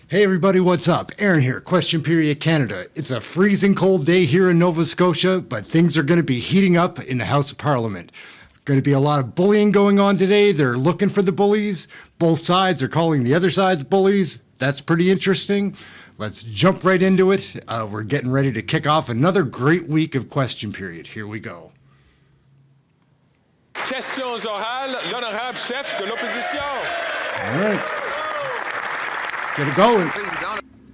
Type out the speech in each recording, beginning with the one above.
Hey everybody, what's up? Aaron here, Question Period Canada. It's a freezing cold day here in Nova Scotia, but things are going to be heating up in the House of Parliament. Going to be a lot of bullying going on today. They're looking for the bullies. Both sides are calling the other sides bullies. That's pretty interesting. Let's jump right into it. We're getting ready to kick off another great week of Question Period. Here we go. Questions orales, l'honorable chef de l'opposition. All right. Get it going.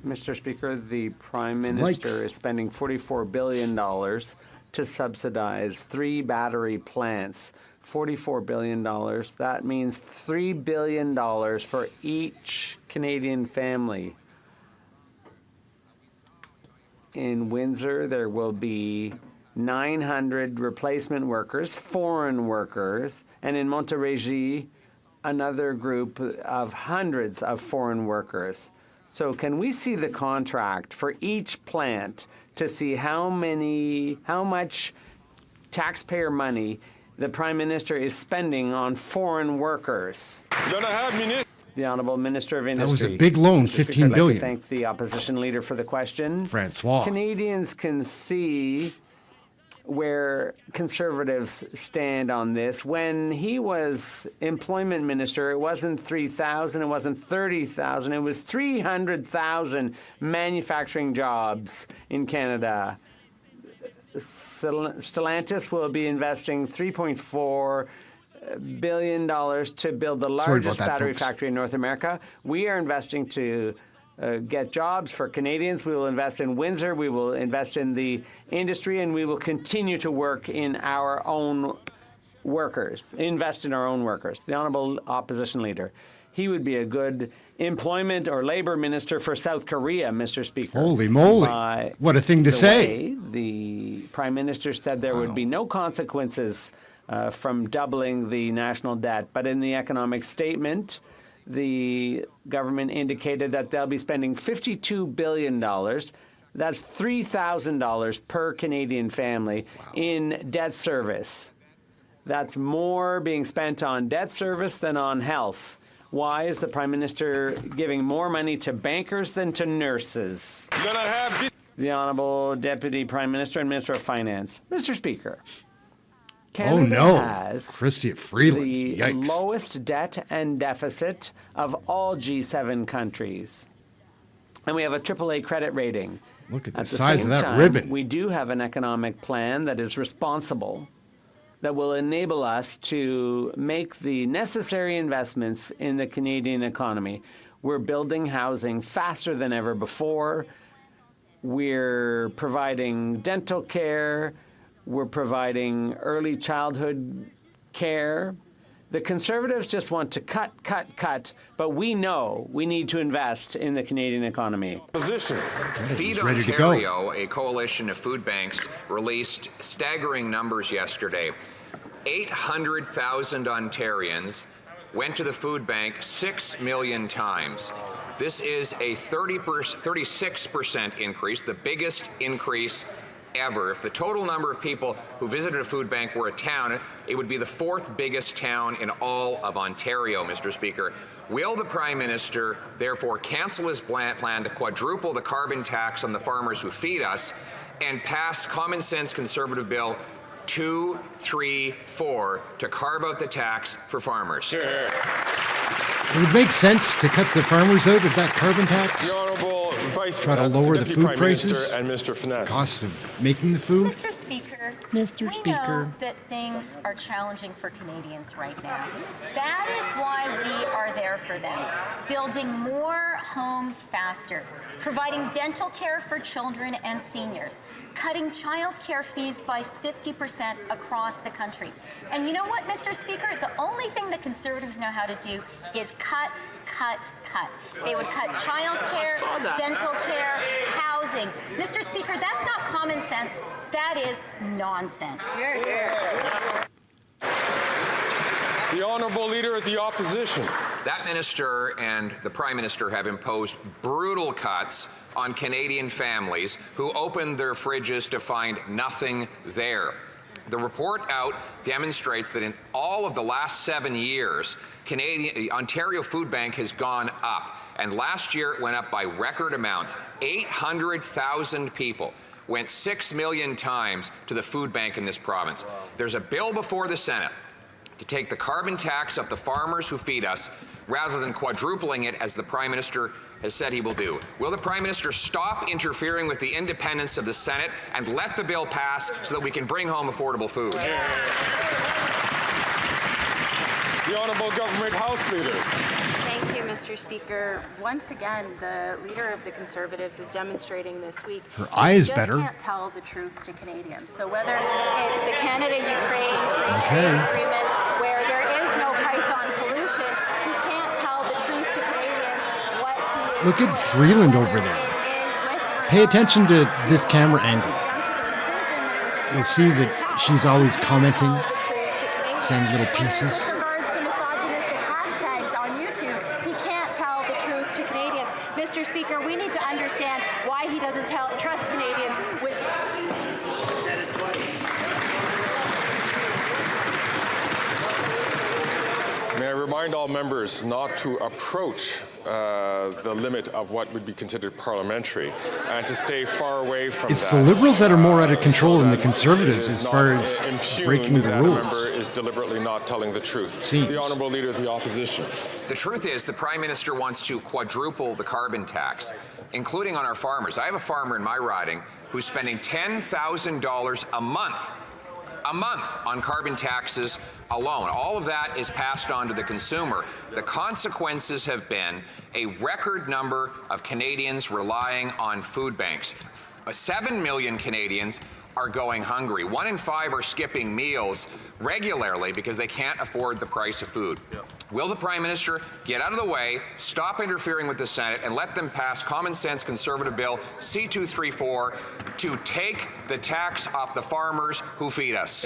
Mr. Speaker, the Prime Minister is spending $44 billion to subsidize 3 battery plants. $44 billion. That means $3 billion for each Canadian family. In Windsor, there will be 900 replacement workers, foreign workers, and in Montérégie, another group of hundreds of foreign workers. So can we see the contract for each plant to see how much taxpayer money the Prime Minister is spending on foreign workers? The Honourable Minister of Industry. That was a big loan, $15 billion. I'd like to thank the opposition leader for the question. Francois. Canadians can see where Conservatives stand on this. When he was employment minister, it wasn't 3,000, it wasn't 30,000, it was 300,000 manufacturing jobs in Canada. Stellantis will be investing $3.4 billion to build the largest battery factory in North America. We are investing to get jobs for Canadians. We will invest in Windsor. We will invest in the industry, and we will continue to work in our own workers, invest in our own workers. The Honourable Opposition Leader. He would be a good employment or labour minister for South Korea, Mr. Speaker. Holy moly. What a thing to say. The Prime Minister said there would be no consequences from doubling the national debt. But in the economic statement, the government indicated that they'll be spending $52 billion. That's $3,000 per Canadian family in debt service. That's more being spent on debt service than on health. Why is the Prime Minister giving more money to bankers than to nurses? The Honourable Deputy Prime Minister and Minister of Finance. Mr. Speaker, Canada has Christia Freeland. the Yikes. lowest debt and deficit of all G7 countries. And we have a AAA credit rating. Look at the size of that ribbon. We do have an economic plan that is responsible, that will enable us to make the necessary investments in the Canadian economy. We're building housing faster than ever before. We're providing dental care. We're providing early childhood care. The Conservatives just want to cut, but we know we need to invest in the Canadian economy. Feed Ontario, a coalition of food banks, released staggering numbers yesterday. 800,000 Ontarians went to the food bank 6 million times. This is a 36% increase, the biggest increase ever. If the total number of people who visited a food bank were a town, it would be the 4th biggest town in all of Ontario, Mr. Speaker. Will the Prime Minister therefore cancel his plan to quadruple the carbon tax on the farmers who feed us and pass common sense Conservative Bill 234 to carve out the tax for farmers? Sure. It would make sense to cut the farmers out of that carbon tax. Try to lower the food prices, and Mr. Finance. cost of making the food. Mr. Speaker, we Speaker. know that things are challenging for Canadians right now. That is why we are there for them, building more homes faster, providing dental care for children and seniors, cutting child care fees by 50% across the country. And you know what, Mr. Speaker? The only thing that Conservatives know how to do is cut. They would cut child care, dental care, housing. Mr. Speaker, that's not common sense. That is nonsense. The Honourable Leader of the Opposition. That minister and the Prime Minister have imposed brutal cuts on Canadian families who opened their fridges to find nothing there. The report out demonstrates that in all of the last 7 years, Ontario Food Bank has gone up. And last year it went up by record amounts. 800,000 people went 6 million times to the food bank in this province. There's a bill before the Senate to take the carbon tax of the farmers who feed us rather than quadrupling it as the Prime Minister has said he will do. Will the Prime Minister stop interfering with the independence of the Senate and let the bill pass so that we can bring home affordable food? The Honourable Government House Leader. Thank you, Mr. Speaker. Once again, the Leader of the Conservatives is demonstrating this week Her eye is he better. just can't tell the truth to Canadians. So whether it's the Canada-Ukraine free trade agreement where there is no price on pollution, he can't tell the truth to Canadians what he is Look at doing. Freeland over Whether there. it is with Pay attention to regard this camera angle. jump to the conclusion that it was a You'll see that terrorist attack. she's always He can't commenting, tell the truth to Canadians. saying little Whether it's pieces. with regards to misogynistic hashtags on YouTube, he can't tell the truth to Canadians. Mr. Speaker, we need to understand why he doesn't trust Canadians with... May I remind all members not to approach the limit of what would be considered parliamentary and to stay far away from It's that. the Liberals that are more out of control than the It Conservatives is as not far as impugned breaking the that a rules. member is deliberately not telling the truth. Seems. The Honourable Leader of the Opposition. The truth is the Prime Minister wants to quadruple the carbon tax, including on our farmers. I have a farmer in my riding who's spending $10,000 a month on carbon taxes alone. All of that is passed on to the consumer. The consequences have been a record number of Canadians relying on food banks. 7 million Canadians are going hungry. 1 in 5 are skipping meals regularly because they can't afford the price of food. Will the Prime Minister get out of the way, stop interfering with the Senate, and let them pass common sense Conservative Bill C-234 to take the tax off the farmers who feed us?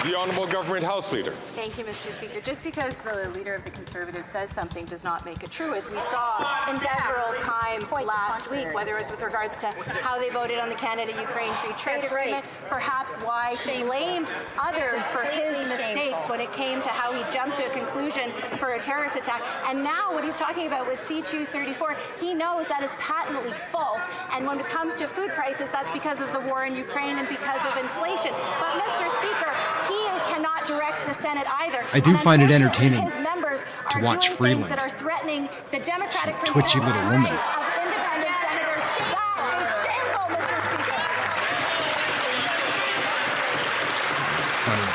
The Honourable Government House Leader. Thank you, Mr. Speaker. Just because the Leader of the Conservatives says something does not make it true, as we saw several times last week, whether it was with regards to how they voted on the Canada-Ukraine free trade agreement, perhaps why he blamed others for his mistakes when it came to how he jumped to a conclusion for a terrorist attack. And now what he's talking about with C-234, he knows that is patently false. And when it comes to food prices, that's because of the war in Ukraine and because of inflation. But Mr. Speaker, he cannot direct the Senate either. I do And find it unfortunately, entertaining his members to are watch doing Freeland. things that are threatening the democratic She's a twitchy principles little and woman. rights of independent senators. That is shameful, Mr. Speaker. It's funny.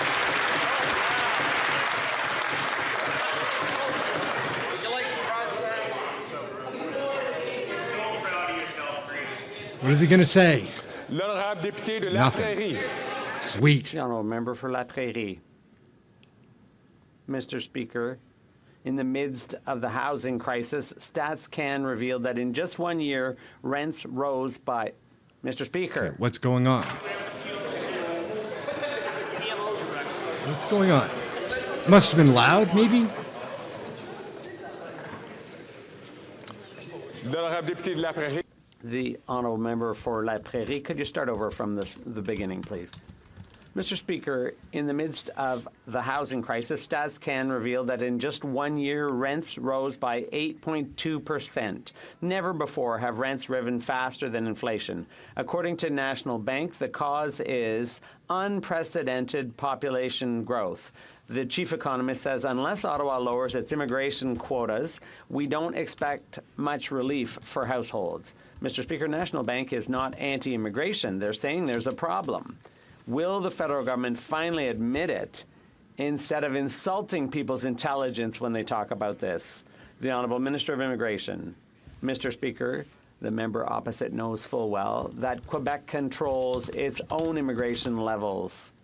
What is he going to say? L'honorable député de La Nothing. Prairie. Sweet. The Honourable Member for La Prairie. Mr. Speaker, in the midst of the housing crisis, StatsCan revealed that in just 1 year, rents rose by... Mr. Speaker. What's going on? What's going on? Must have been loud, maybe? L'honorable député de La Prairie. The Honourable Member for La Prairie. Could you start over from the beginning, please? Mr. Speaker, in the midst of the housing crisis, StatsCan revealed that in just 1 year, rents rose by 8.2%. Never before have rents risen faster than inflation. According to National Bank, the cause is unprecedented population growth. The chief economist says unless Ottawa lowers its immigration quotas, we don't expect much relief for households. Mr. Speaker, National Bank is not anti-immigration. They're saying there's a problem. Will the federal government finally admit it instead of insulting people's intelligence when they talk about this? The Honourable Minister of Immigration. Mr. Speaker, the member opposite knows full well that Quebec controls its own immigration levels.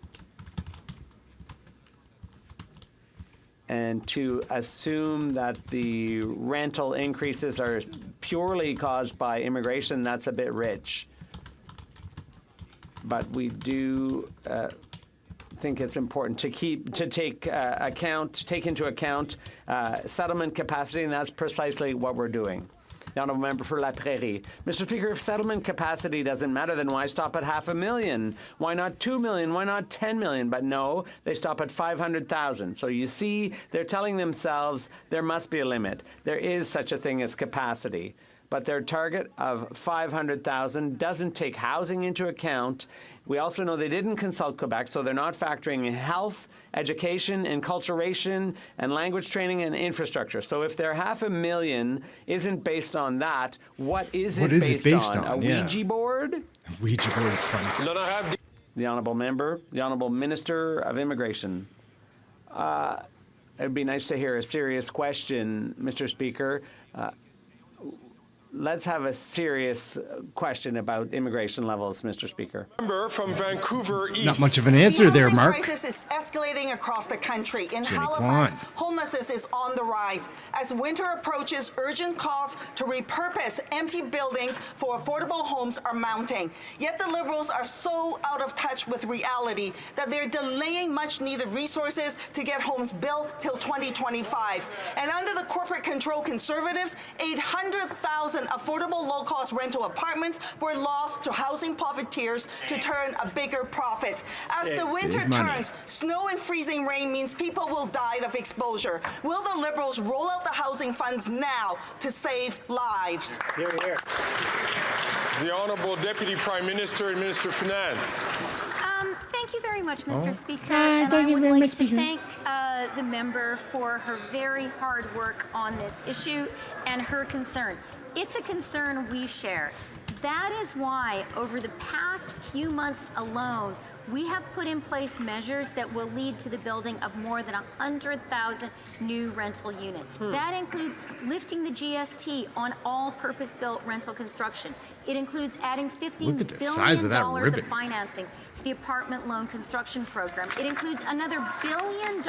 And to assume that the rental increases are purely caused by immigration, that's a bit rich. But we do think it's important to take into account settlement capacity, and that's precisely what we're doing. The Honourable Member for La Prairie. Mr. Speaker, if settlement capacity doesn't matter, then why stop at $500,000? Why not $2 million? Why not $10 million? But no, they stop at $500,000. So you see, they're telling themselves there must be a limit. There is such a thing as capacity. But their target of $500,000 doesn't take housing into account. We also know they didn't consult Quebec, so they're not factoring in health, education, enculturation, and language training and infrastructure. So if their $500,000 isn't based on that, what is it based on? A Ouija board? A Ouija board's fun. The Honourable Member, the Honourable Minister of Immigration. It'd be nice to hear a serious question, Mr. Speaker. Let's have a serious question about immigration levels, Mr. Speaker. Member from Vancouver East. Not much of an answer there, Mark. The crisis is escalating across the country. In Jenny Halifax, Kwan. homelessness is on the rise. As winter approaches, urgent calls to repurpose empty buildings for affordable homes are mounting. Yet the Liberals are so out of touch with reality that they're delaying much-needed resources to get homes built till 2025. And under the corporate-controlled Conservatives, 800,000 affordable low-cost rental apartments were lost to housing profiteers to turn a bigger profit. As the winter turns, snow and freezing rain means people will die of exposure. Will the Liberals roll out the housing funds now to save lives? Hear, hear. The Honourable Deputy Prime Minister and Minister of Finance. Thank you very much, Mr. Speaker. And I would like to thank the member for her very hard work on this issue and her concern. It's a concern we share. That is why, over the past few months alone, we have put in place measures that will lead to the building of more than 100,000 new rental units. That includes lifting the GST on all purpose-built rental construction. It includes adding $15 billion of financing to the apartment loan construction program. It includes another $1 billion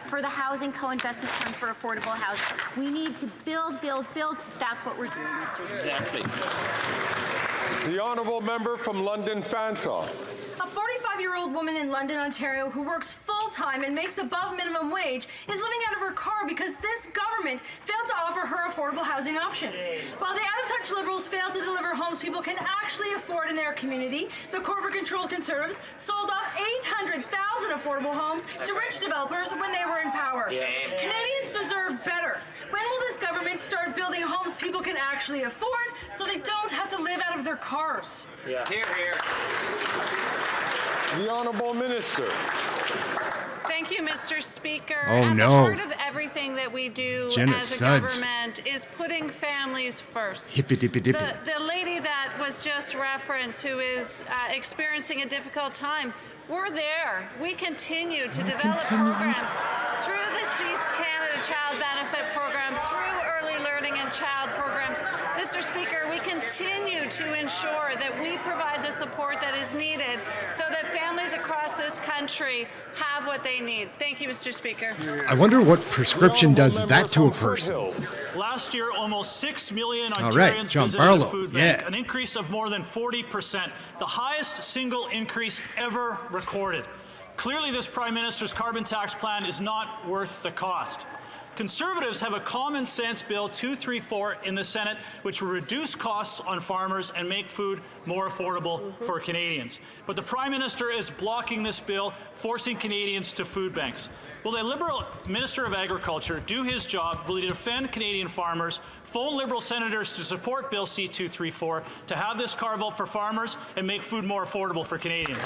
for the Housing Co-Investment Fund for affordable housing. We need to build, build, build. That's what we're doing, Mr. Speaker. Exactly. The Honourable Member from London Fanshawe. A 45-year-old woman in London, Ontario, who works full-time and makes above minimum wage, is living out of her car because this government failed to offer her affordable housing options. While the out-of-touch Liberals failed to deliver homes people can actually afford in their community, the corporate-controlled Conservatives sold off 800,000 affordable homes to rich developers when they were in power. Canadians deserve better. When will this government start building homes people can actually afford so they don't have to live out of their cars? Hear, hear. The Honourable Minister. Thank you, Mr. Speaker. Oh, At no. the heart of everything that we do Jenna as a Suds. government is putting families first. Hippy-dippy-dippy. The lady that was just referenced who is experiencing a difficult time, we're there. We continue to develop programs through the Cease Canada Child Benefit Program, through early learning and child programs. Mr. Speaker, we continue to ensure that we provide the support that is needed so that families across this country have what they need. Thank you, Mr. Speaker. I wonder what prescription does that to a person. Last year, almost 6 million All Ontarians right, John visited Barlow, the food bank, yeah. an increase of more than 40%, the highest single increase ever recorded. Clearly, this Prime Minister's carbon tax plan is not worth the cost. Conservatives have a common sense bill 234 in the Senate which will reduce costs on farmers and make food more affordable for Canadians. But the Prime Minister is blocking this bill, forcing Canadians to food banks. Will the Liberal Minister of Agriculture do his job? Will he defend Canadian farmers, phone Liberal senators to support Bill C-234 to have this carve out for farmers and make food more affordable for Canadians?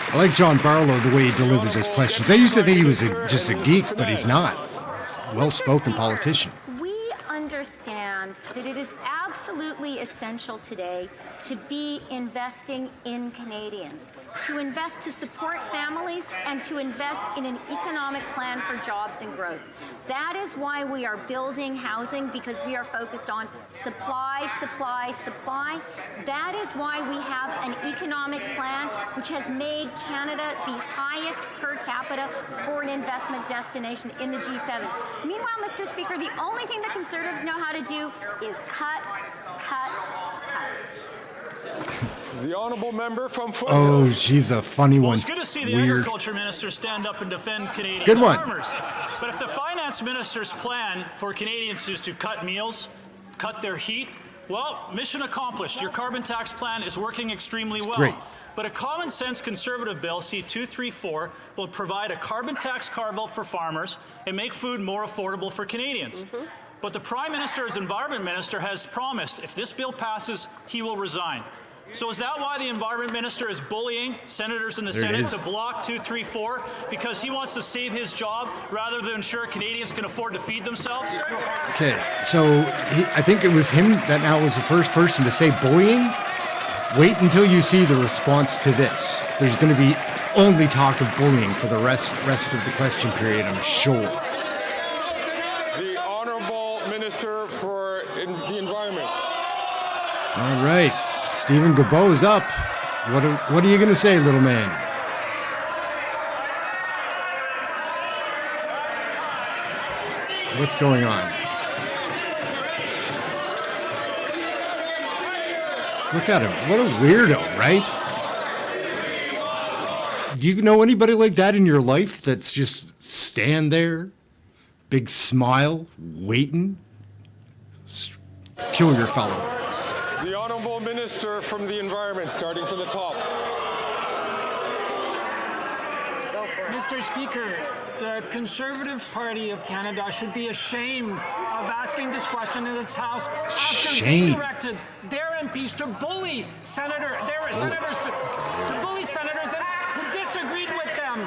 I like John Barlow, the way he delivers his questions. I used to think he was just a geek, but he's not. He's a well-spoken politician. We understand that it is absolutely essential today to be investing in Canadians, to invest to support families and to invest in an economic plan for jobs and growth. That is why we are building housing, because we are focused on supply, supply, supply. That is why we have an economic plan which has made Canada the highest per capita foreign investment destination in the G7. Meanwhile, Mr. Speaker, the only thing that Conservatives know how to do is cut, cut, cut. The honourable member from Oh, Foothills. she's a funny Well, one. it's good to see the Weird. Agriculture Minister stand up and defend Canadian Good one. farmers. But if the Finance Minister's plan for Canadians is to cut meals, cut their heat, well, mission accomplished. Your carbon tax plan is working extremely well. great. But a common sense Conservative bill, C-234, will provide a carbon tax carve-out for farmers and make food more affordable for Canadians. But the Prime Minister, as Environment Minister, has promised if this bill passes, he will resign. So is that why the Environment Minister is bullying senators in the There it Senate is. to block 234? Because he wants to save his job rather than ensure Canadians can afford to feed themselves? Okay, so I think it was him that now was the first person to say bullying. Wait until you see the response to this. There's going to be only talk of bullying for the rest of the question period, I'm sure. The honourable minister for the environment. All right, Stephen Gabeau is up. What are you going to say, little man? What's going on? Look at him. What a weirdo, right? Do you know anybody like that in your life that's just stand there, big smile, waiting? Kill your fellow. The honourable minister from the environment, starting from the top. Mr. Speaker, the Conservative Party of Canada should be ashamed of asking this question in this House after they directed their MPs to bully senators to bully senators who disagreed with them.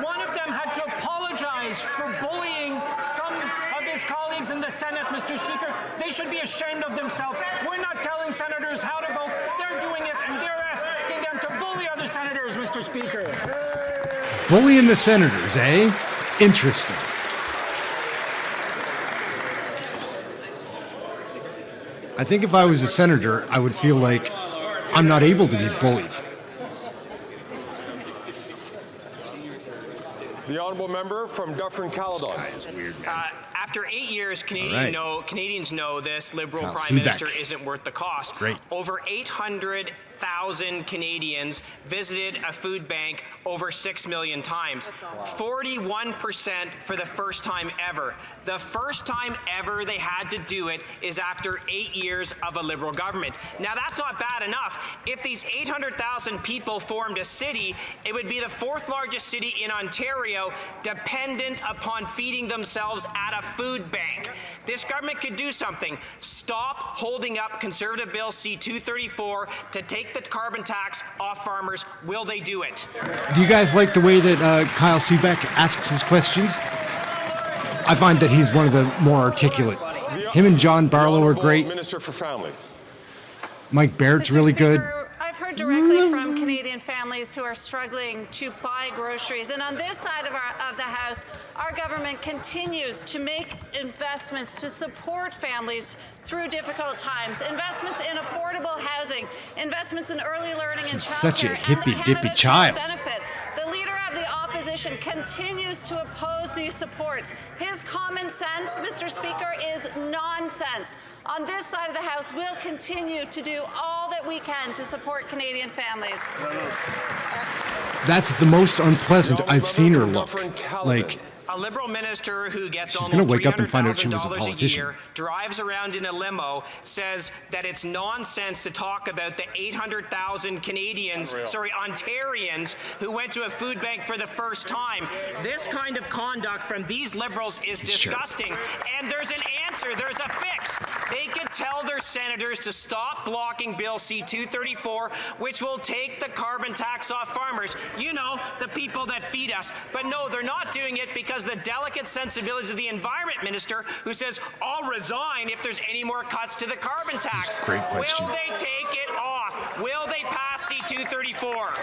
One of them had to apologize for bullying some of his colleagues in the Senate, Mr. Speaker. They should be ashamed of themselves. We're not telling senators how to vote. They're doing it, and they're asking them to bully other senators, Mr. Speaker. Bullying the senators, eh? Interesting. I think if I was a senator, I would feel like I'm not able to be bullied. The honourable member from Dufferin-Caledon. This guy is weird, man. After 8 years, Canadians know this Liberal Kyle Prime Seebeck. Minister isn't worth the cost. Great. Over 800,000 Canadians visited a food bank over 6 million times. 41% for the first time ever. The first time ever they had to do it is after 8 years of a Liberal government. Now that's not bad enough. If these 800,000 people formed a city, it would be the 4th largest city in Ontario, dependent upon feeding themselves at a food bank. This government could do something. Stop holding up Conservative Bill C-234 to take the carbon tax off farmers. Will they do it? Do you guys like the way that Kyle Seebeck asks his questions? I find that he's one of the more articulate. Him and John Barlow are great. Minister for Families. Mike Baird's really good. I've heard directly from Canadian families who are struggling to buy groceries. And on this side of the House, our government continues to make investments to support families through difficult times. Investments in affordable housing, investments in early learning and childcare. Such a hippy-dippy child. Benefit. The leader of the opposition continues to oppose these supports. His common sense, Mr. Speaker, is nonsense. On this side of the House, we'll continue to do all that we can to support Canadian families. That's the most unpleasant I've seen her look. Like, A Liberal minister who gets she's almost gonna wake up and find out she was a $300,000 politician. year, drives around in a limo, says that it's nonsense to talk about the 800,000 Ontarians who went to a food bank for the first time. This kind of conduct from these Liberals is disgusting. And there's an answer, there's a fix. They could tell their senators to stop blocking Bill C-234, which will take the carbon tax off farmers. You know, the people that feed us. But no, they're not doing it because the delicate sensibilities of the Environment Minister, who says, I'll resign if there's any more cuts to the carbon tax. This is a great question. Will they take it off? Will they pass C-234?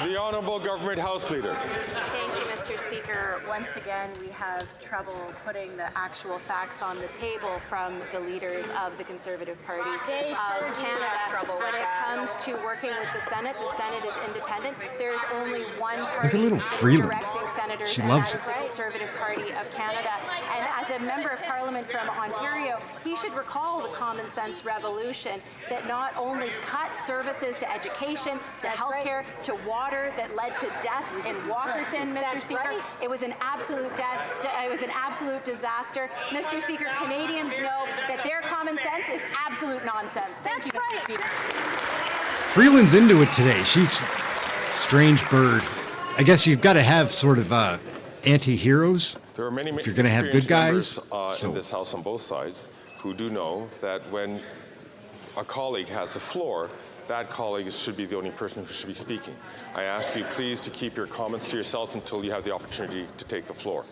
The Honourable Government House Leader. Thank you, Mr. Mr. Speaker, once again, we have trouble putting the actual facts on the table from the leaders of the Conservative Party of Canada. When it comes to working with the Senate is independent. There's only one party little Freeland. directing senators, She and loves that is the Conservative Party of Canada. And as a member of Parliament from Ontario, he should recall the common sense revolution that not only cut services to education, to healthcare, to water, that led to deaths in Walkerton, Mr. Speaker. It was an absolute it was an absolute disaster. Mr. Speaker, Canadians know that their common sense is absolute nonsense. Thank you, Mr. Speaker. Freeland's into it today. She's a strange bird. I guess you've got to have sort of anti-heroes There are many if you're going to have good experienced guys. members, in this House on both sides who do know that when a colleague has the floor, that colleague should be the only person who should be speaking. I ask you please to keep your comments to yourselves until you have the opportunity to take the floor.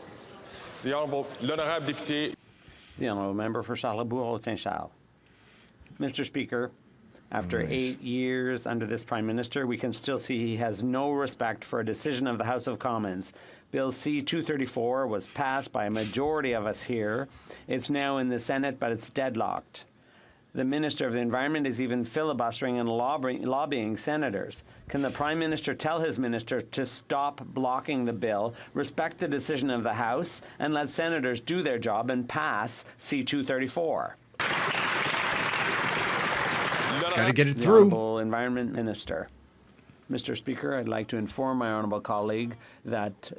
The Honourable Député. The Honourable Member for Charlebourg-Saint-Charles. Mr. Speaker, after 8 years under this Prime Minister, we can still see he has no respect for a decision of the House of Commons. Bill C-234 was passed by a majority of us here. It's now in the Senate, but it's deadlocked. The Minister of the Environment is even filibustering and lobbying senators. Can the Prime Minister tell his minister to stop blocking the bill, respect the decision of the House, and let senators do their job and pass C-234? Got to get it The through. Honourable Environment Minister. Mr. Speaker, I'd like to inform my honourable colleague that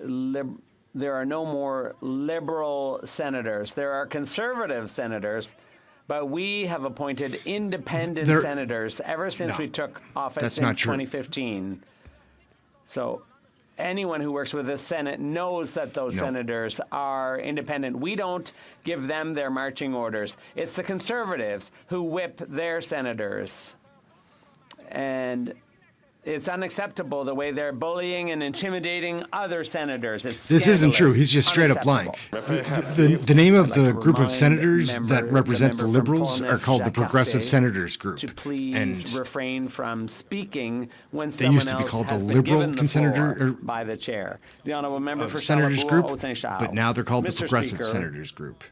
there are no more Liberal senators. There are Conservative senators, but we have appointed independent senators ever since we took office in 2015. So anyone who works with the Senate knows that those senators are independent. We don't give them their marching orders. It's the Conservatives who whip their senators. And it's unacceptable the way they're bullying and intimidating other senators. This isn't true. He's just straight up lying. The name of the group of senators that represent the Liberals are called the Progressive Senators Group. To please refrain from speaking when they someone used to be else called the has been Liberal given the Senator floor by the chair. The Honourable Member for Senators Group, Charlebourg-Saint-Charles. but now they're called the Mr. Progressive Speaker, Senators Group.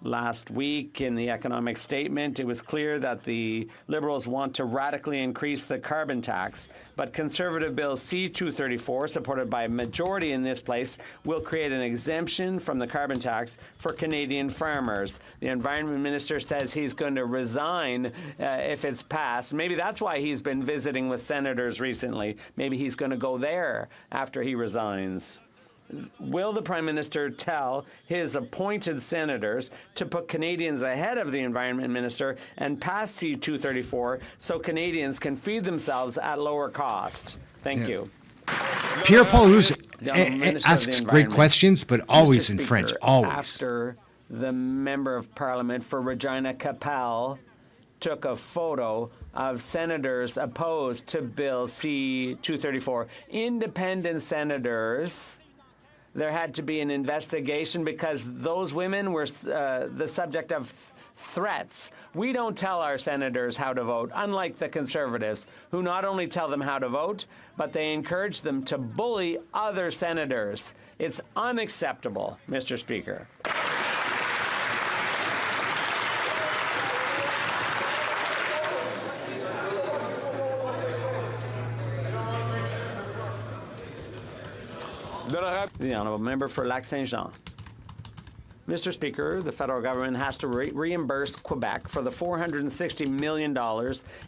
Last week in the economic statement, it was clear that the Liberals want to radically increase the carbon tax, but Conservative Bill C-234, supported by a majority in this place, will create an exemption from the carbon tax for Canadian farmers. The Environment Minister says he's going to resign if it's passed. Maybe that's why he's been visiting with senators recently. Maybe he's going to go there after he resigns. Will the Prime Minister tell his appointed senators to put Canadians ahead of the Environment Minister and pass C-234 so Canadians can feed themselves at lower cost? Thank you. Pierre Paulus asks great questions, but always in French, always. After the Member of Parliament for Regina Capel took a photo of senators opposed to Bill C-234, independent senators, there had to be an investigation because those women were the subject of threats. We don't tell our senators how to vote, unlike the Conservatives, who not only tell them how to vote, but they encourage them to bully other senators. It's unacceptable, Mr. Speaker. The Honourable Member for Lac-Saint-Jean. Mr. Speaker, the federal government has to reimburse Quebec for the $460 million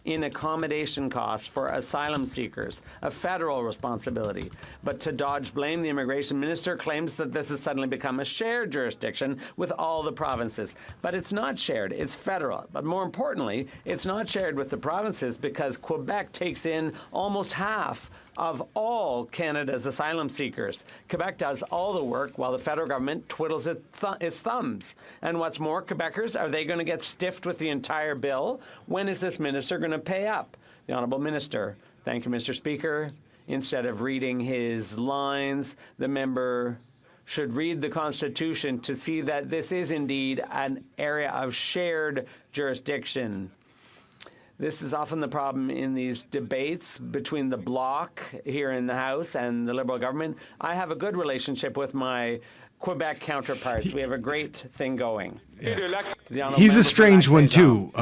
in accommodation costs for asylum seekers, a federal responsibility. But to dodge blame, the immigration minister claims that this has suddenly become a shared jurisdiction with all the provinces. But it's not shared, it's federal. But more importantly, it's not shared with the provinces because Quebec takes in almost half of all Canada's asylum seekers. Quebec does all the work while the federal government twiddles its thumbs. And what's more, Quebecers, are they going to get stiffed with the entire bill? When is this minister going to pay up? The Honourable Minister. Thank you, Mr. Speaker. Instead of reading his lines, the member should read the Constitution to see that this is indeed an area of shared jurisdiction. This is often the problem in these debates between the bloc here in the House and the Liberal government. I have a good relationship with my Quebec counterparts. We have a great thing going. Yeah. He's a strange one too.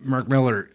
Mark Miller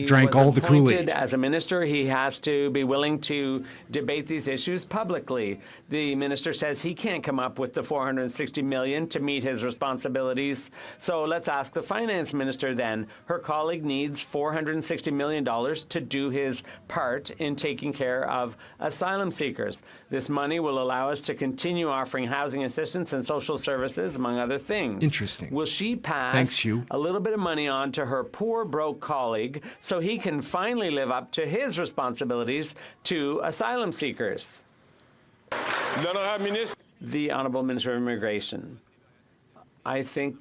drank all the Kool-Aid. As a minister, he has to be willing to debate these issues publicly. The minister says he can't come up with the $460 million to meet his responsibilities. So let's ask the finance minister then. Her colleague needs $460 million to do his part in taking care of asylum seekers. This money will allow us to continue offering housing assistance and social services, among other things. Interesting. Will she pass a little bit of money on to her poor, broke colleague so he can finally live up to his responsibilities to asylum seekers? The Honourable Minister of Immigration. I think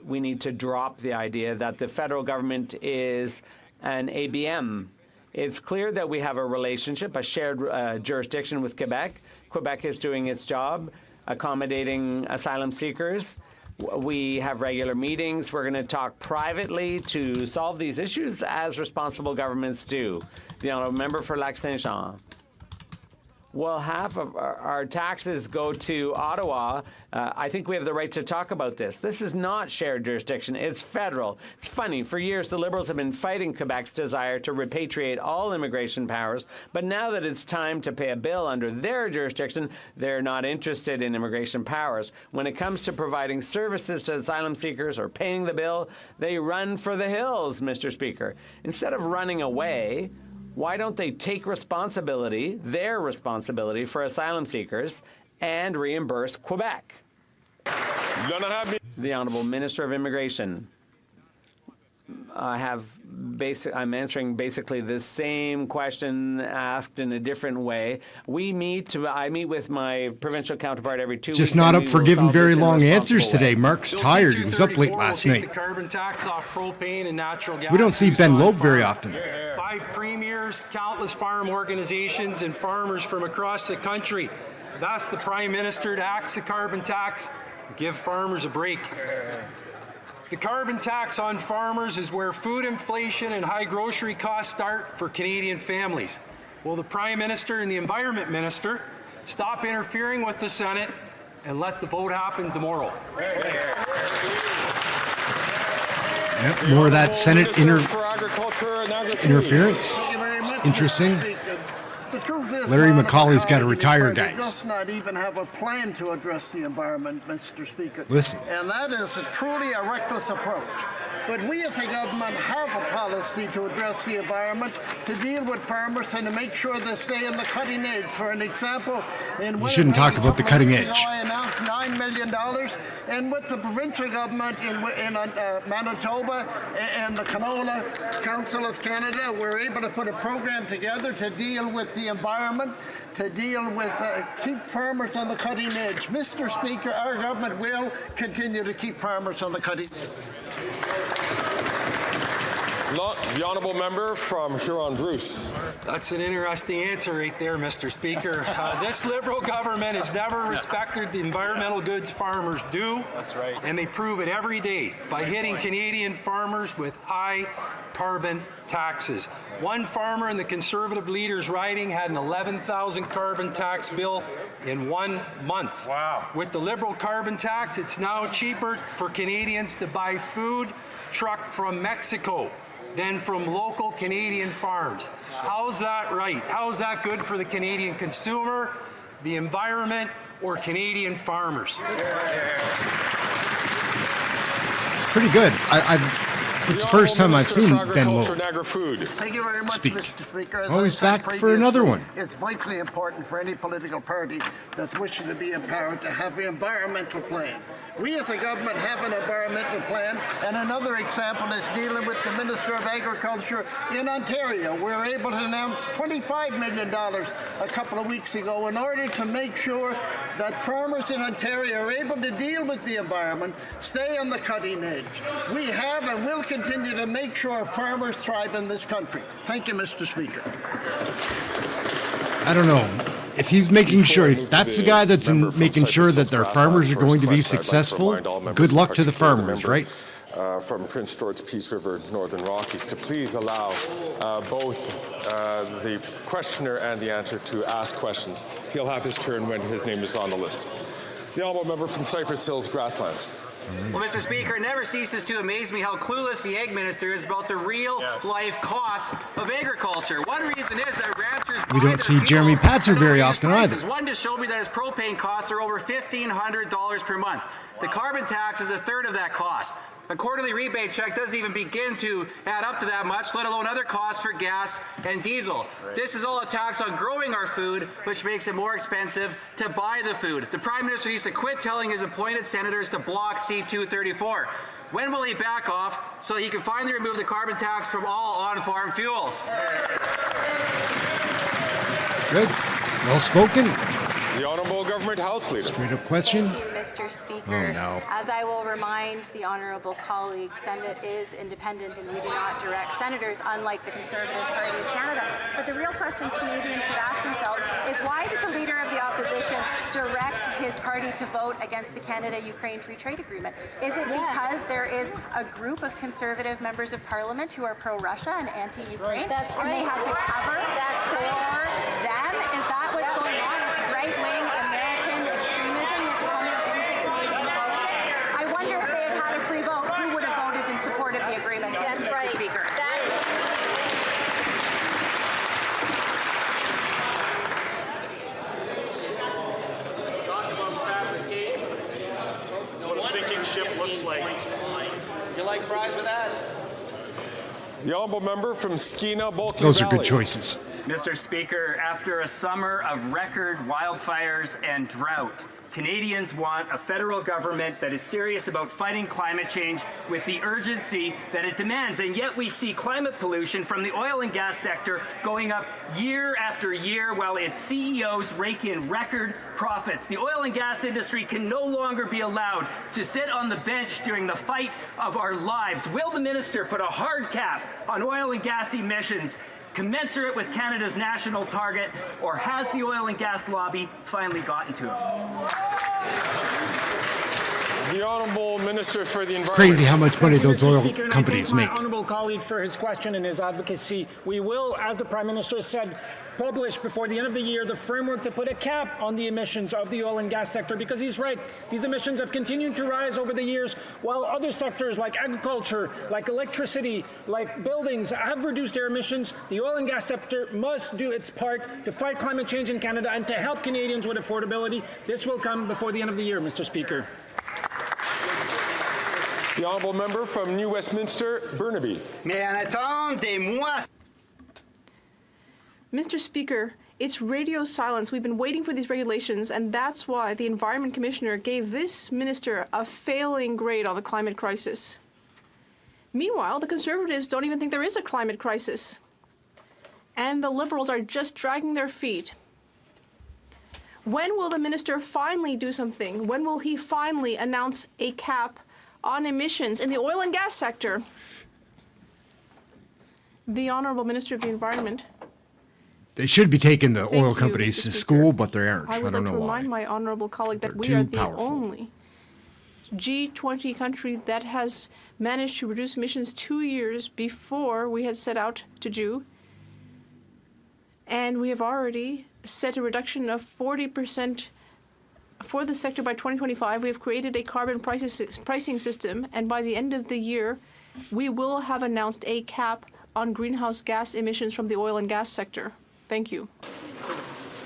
we need to drop the idea that the federal government is an ABM. It's clear that we have a relationship, a shared jurisdiction with Quebec. Quebec is doing its job, accommodating asylum seekers. We have regular meetings. We're going to talk privately to solve these issues as responsible governments do. The Honourable Member for Lac-Saint-Jean. Well, half of our taxes go to Ottawa. I think we have the right to talk about this. This is not shared jurisdiction. It's federal. It's funny. For years, the Liberals have been fighting Quebec's desire to repatriate all immigration powers. But now that it's time to pay a bill under their jurisdiction, they're not interested in immigration powers. When it comes to providing services to asylum seekers or paying the bill, they run for the hills, Mr. Speaker. Instead of running away, why don't they take responsibility, their responsibility for asylum seekers, and reimburse Quebec? The Honourable Minister of Immigration. I'm answering basically the same question asked in a different way. I meet with my provincial counterpart every 2 weeks. Just not up for giving very long answers today. Mark's tired. He was up late last night. The carbon tax off propane and natural gas. We don't see Ben Loeb very often. 5 premiers, countless farm organizations, and farmers from across the country have asked the Prime Minister to axe the carbon tax and give farmers a break. The carbon tax on farmers is where food inflation and high grocery costs start for Canadian families. Will the Prime Minister and the Environment Minister stop interfering with the Senate and let the vote happen tomorrow? Yep, more of that Senate interference. It's interesting. The truth is, Larry McCauley's got to retire, guys. Does not even have a plan to address the environment, Mr. Speaker. Listen. And that is truly a reckless approach. But we as a government have a policy to address the environment, to deal with farmers and to make sure they stay on the cutting edge. For an example, you shouldn't talk about the cutting edge. I announced $9 million, and with the provincial government in Manitoba and the Canola Council of Canada, we're able to put a program together to deal with the environment, to deal with keep farmers on the cutting edge. Mr. Speaker, our government will continue to keep farmers on the cutting edge. The Honourable Member from Huron-Bruce. That's an interesting answer right there, Mr. Speaker. This Liberal government has never respected the environmental goods farmers do. That's right. And they prove it every day by hitting Canadian farmers with high carbon taxes. One farmer in the Conservative leader's riding had an $11,000 carbon tax bill in 1 month. Wow. With the Liberal carbon tax, it's now cheaper for Canadians to buy food trucked from Mexico than from local Canadian farms. How's that right? How's that good for the Canadian consumer, the environment, or Canadian farmers? It's pretty good. It's the first time I've seen Ben Loeb Thank you very much, speak. Mr. Speaker. As Oh, I he's said back for another one. It's vitally important for any political party that's wishing to be empowered to have an environmental plan. We as a government have an environmental plan, and another example is dealing with the Minister of Agriculture in Ontario. We were able to announce $25 million a couple of weeks ago in order to make sure that farmers in Ontario are able to deal with the environment, stay on the cutting edge. We have and will continue to make sure farmers thrive in this country. Thank you, Mr. Speaker. I don't know. If he's making sure, if that's the guy that's making sure that their farmers are going to be successful, good luck to the farmers, right? from Prince George, Peace River, Northern Rockies, to please allow both the questioner and the answer to ask questions. He'll have his turn when his name is on the list. The honourable member from Cypress Hills Grasslands. Well, Mr. Speaker, it never ceases to amaze me how clueless the Ag Minister is about the real-life costs of agriculture. One reason is that ranchers We don't see Jeremy Patzer very often either. One just showed me that his propane costs are over $1,500 per month. The carbon tax is a third of that cost. A quarterly rebate check doesn't even begin to add up to that much, let alone other costs for gas and diesel. This is all a tax on growing our food, which makes it more expensive to buy the food. The Prime Minister needs to quit telling his appointed senators to block C-234. When will he back off so he can finally remove the carbon tax from all on-farm fuels? It's good. Well spoken. The Honourable Government House Leader. Straight up question. Thank you, Mr. Speaker. Oh, no. As I will remind the honourable colleague, Senate is independent and we do not direct senators, unlike the Conservative Party of Canada. But the real questions Canadians should ask themselves is why did the Leader of the Opposition direct his party to vote against the Canada-Ukraine Free Trade Agreement? Is it because there is a group of Conservative members of Parliament who are pro-Russia and anti-Ukraine? That's right. And they have to cover that for them? Is that what's going on? It's right-wing American extremism that's coming into Canadian politics. I wonder if they had had a free vote, who would have voted in support of the agreement? That's Mr. Right. Speaker. That's what a sinking ship looks like. You like fries with that? The honourable member from Skeena, Bulkley Those are Valley. good choices. Mr. Speaker, after a summer of record wildfires and drought, Canadians want a federal government that is serious about fighting climate change with the urgency that it demands. And yet we see climate pollution from the oil and gas sector going up year after year while its CEOs rake in record profits. The oil and gas industry can no longer be allowed to sit on the bench during the fight of our lives. Will the minister put a hard cap on oil and gas emissions commensurate with Canada's national target, or has the oil and gas lobby finally gotten to him? The Honourable Minister for the Environment. It's crazy how much money those oil Speaker, and companies I make. thank my honourable colleague for his question and his advocacy. We will, as the Prime Minister said, publish before the end of the year the framework to put a cap on the emissions of the oil and gas sector, because he's right. These emissions have continued to rise over the years, while other sectors like agriculture, like electricity, like buildings have reduced their emissions. The oil and gas sector must do its part to fight climate change in Canada and to help Canadians with affordability. This will come before the end of the year, Mr. Speaker. The honourable member from New Westminster, Burnaby. Mr. Speaker, it's radio silence. We've been waiting for these regulations, and that's why the Environment Commissioner gave this minister a failing grade on the climate crisis. Meanwhile, the Conservatives don't even think there is a climate crisis. And the Liberals are just dragging their feet. When will the minister finally do something? When will he finally announce a cap on emissions in the oil and gas sector? The Honourable Minister of the Environment. They should be taking the oil companies to school, but they aren't. I would don't like know to why. remind my honourable colleague that we They're are too the powerful. only G20 country that has managed to reduce emissions 2 years before we had set out to do. And we have already set a reduction of 40% for the sector by 2025. We have created a carbon pricing system, and by the end of the year, we will have announced a cap on greenhouse gas emissions from the oil and gas sector. Thank you.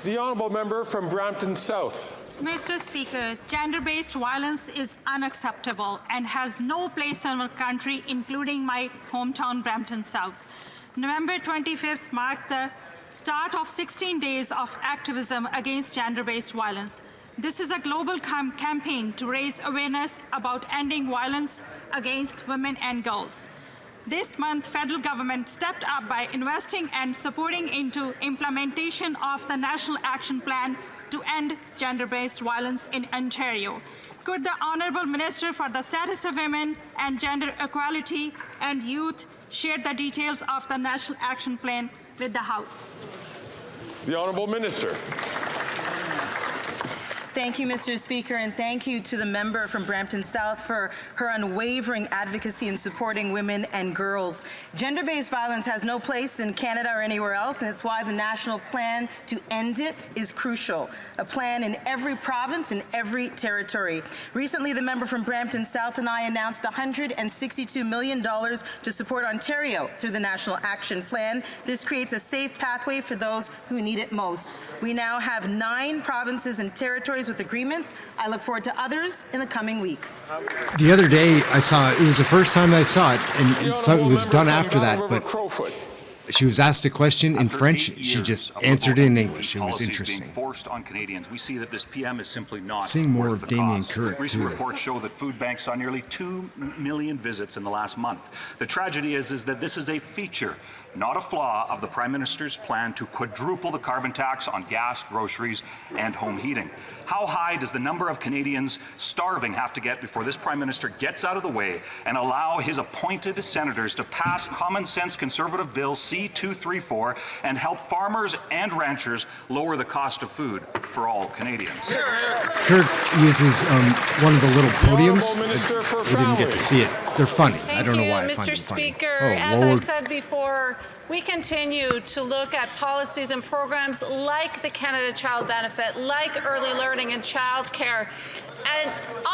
The honourable member from Brampton South. Mr. Speaker, gender-based violence is unacceptable and has no place in our country, including my hometown, Brampton South. November 25th marked the start of 16 days of activism against gender-based violence. This is a global campaign to raise awareness about ending violence against women and girls. This month, federal government stepped up by investing and supporting into implementation of the National Action Plan to end gender-based violence in Ontario. Could the Honourable Minister for the Status of Women and Gender Equality and Youth share the details of the National Action Plan with the House? The Honourable Minister. Thank you, Mr. Speaker, and thank you to the member from Brampton South for her unwavering advocacy in supporting women and girls. Gender-based violence has no place in Canada or anywhere else, and it's why the national plan to end it is crucial. A plan in every province, in every territory. Recently, the member from Brampton South and I announced $162 million to support Ontario through the National Action Plan. This creates a safe pathway for those who need it most. We now have 9 provinces and territories with agreements. I look forward to others in the coming weeks. The other day, I saw it was the first time I saw it, and so it was done after that. But she was asked a question in French. She just answered it in English. It was interesting. Forced on Canadians, we see that this PM is simply not seeing more worth of the Damien cost. Currick Recent too. reports show that food banks saw nearly 2 million visits in the last month. The tragedy is that this is a feature, not a flaw, of the Prime Minister's plan to quadruple the carbon tax on gas, groceries, and home heating. How high does the number of Canadians starving have to get before this Prime Minister gets out of the way and allow his appointed senators to pass common sense Conservative Bill C-234 and help farmers and ranchers lower the cost of food for all Canadians? Kirk uses one of the little podiums. We didn't get to see it. They're funny. I don't know why I find them funny. Mr. Speaker, Oh, as Lord. I've said before, we continue to look at policies and programs like the Canada Child Benefit, like early learning and childcare, and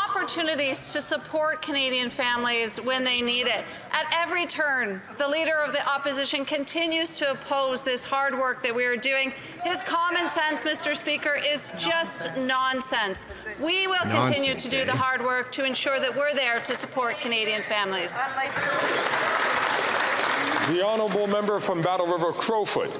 opportunities to support Canadian families when they need it. At every turn, the Leader of the Opposition continues to oppose this hard work that we are doing. His common sense, Mr. Speaker, is just nonsense. We will continue to do the hard work to ensure that we're there to support Canadian families. The honourable member from Battle River Crowfoot.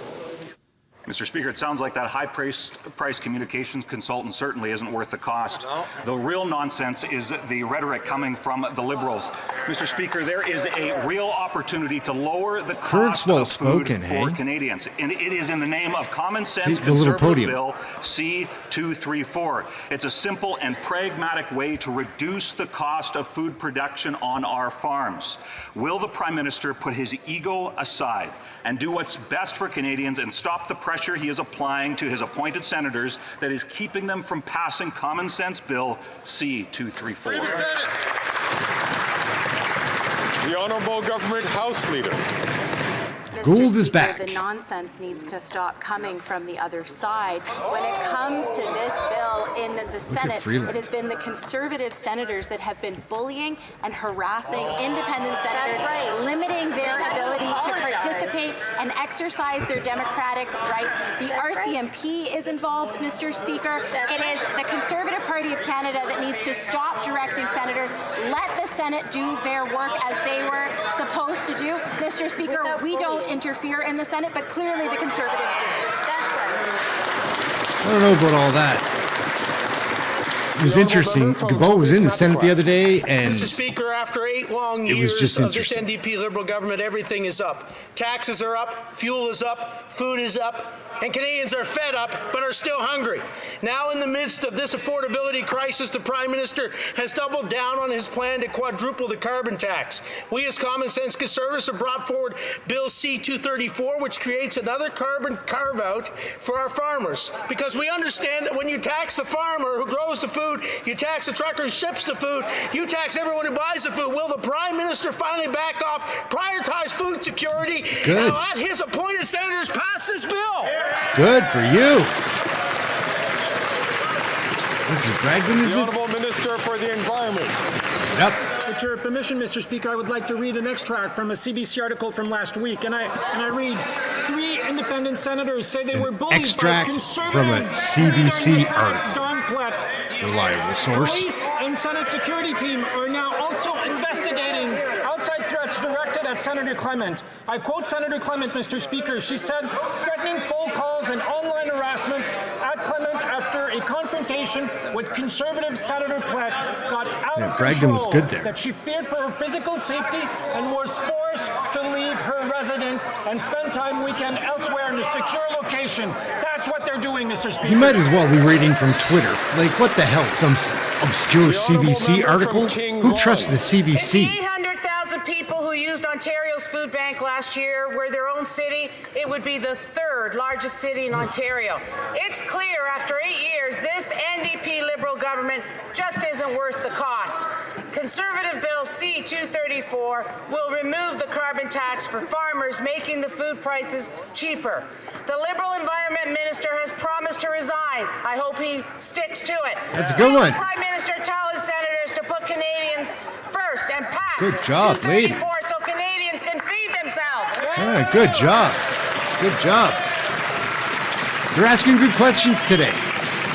Mr. Speaker, it sounds like that high-priced communications consultant certainly isn't worth the cost. The real nonsense is the rhetoric coming from the Liberals. Mr. Speaker, there is a real opportunity to lower the cost of food for Canadians, and it is in the name of common sense Conservative Bill C-234. It's a simple and pragmatic way to reduce the cost of food production on our farms. Will the Prime Minister put his ego aside and do what's best for Canadians and stop the pressure he is applying to his appointed senators that is keeping them from passing common sense Bill C-234? The Honourable Government House Leader. Gould is back. The nonsense needs to stop coming from the other side. When it comes to this bill in the Senate, it has been the Conservative senators that have been bullying and harassing independent senators, limiting their ability to participate and exercise their democratic rights. The RCMP is involved, Mr. Speaker. It is the Conservative Party of Canada that needs to stop directing senators. Let the Senate do their work as they were supposed to do. Mr. Speaker, we don't interfere in the Senate, but clearly the Conservatives do. That's right. I don't know about all that. It was interesting. Guilbeault was in the Senate the other day, and Mr. Speaker, after 8 long it was years just of this interesting. NDP Liberal government, everything is up. Taxes are up, fuel is up, food is up, and Canadians are fed up but are still hungry. Now, in the midst of this affordability crisis, the Prime Minister has doubled down on his plan to quadruple the carbon tax. We as Common Sense Conservatives have brought forward Bill C-234, which creates another carbon carve-out for our farmers. Because we understand that when you tax the farmer who grows the food, you tax the trucker who ships the food, you tax everyone who buys the food. Will the Prime Minister finally back off, prioritize food security, Good. and let his appointed senators pass this bill? Good for you. Richard Bragdon, is The it? Honourable Minister for the Environment. Yep. With your permission, Mr. Speaker, I would like to read an extract from a CBC article from last week, and I read, 3 independent senators say they were bullied Extract by conservative from a CBC article. Don Plett. Reliable source. Police and Senate security team are now also investigating outside threats directed at Senator Clement. I quote Senator Clement, Mr. Speaker. She said, threatening phone calls and online harassment at Clement after a confrontation with Conservative Senator Plett got out of Bragdon control. was good there. That she feared for her physical safety and was forced to leave her residence and spend time weekend elsewhere in a secure location. That's what they're doing, Mr. Speaker. He might as well be reading from Twitter. Like, what the hell? Some obscure CBC article? Who trusts the CBC? 800,000 people who used Ontario Ontario's food bank last year were their own city, it would be the third largest city in Ontario. It's clear after 8 years, this NDP Liberal government just isn't worth the cost. Conservative Bill C-234 will remove the carbon tax for farmers, making the food prices cheaper. The Liberal Environment Minister has promised to resign. I hope he sticks to it. That's a good one. Prime Minister tell his senators to put Canadians first and pass Good job, lady. 234 so Canadians can feed themselves. Yeah, good job. Good job. They're asking good questions today.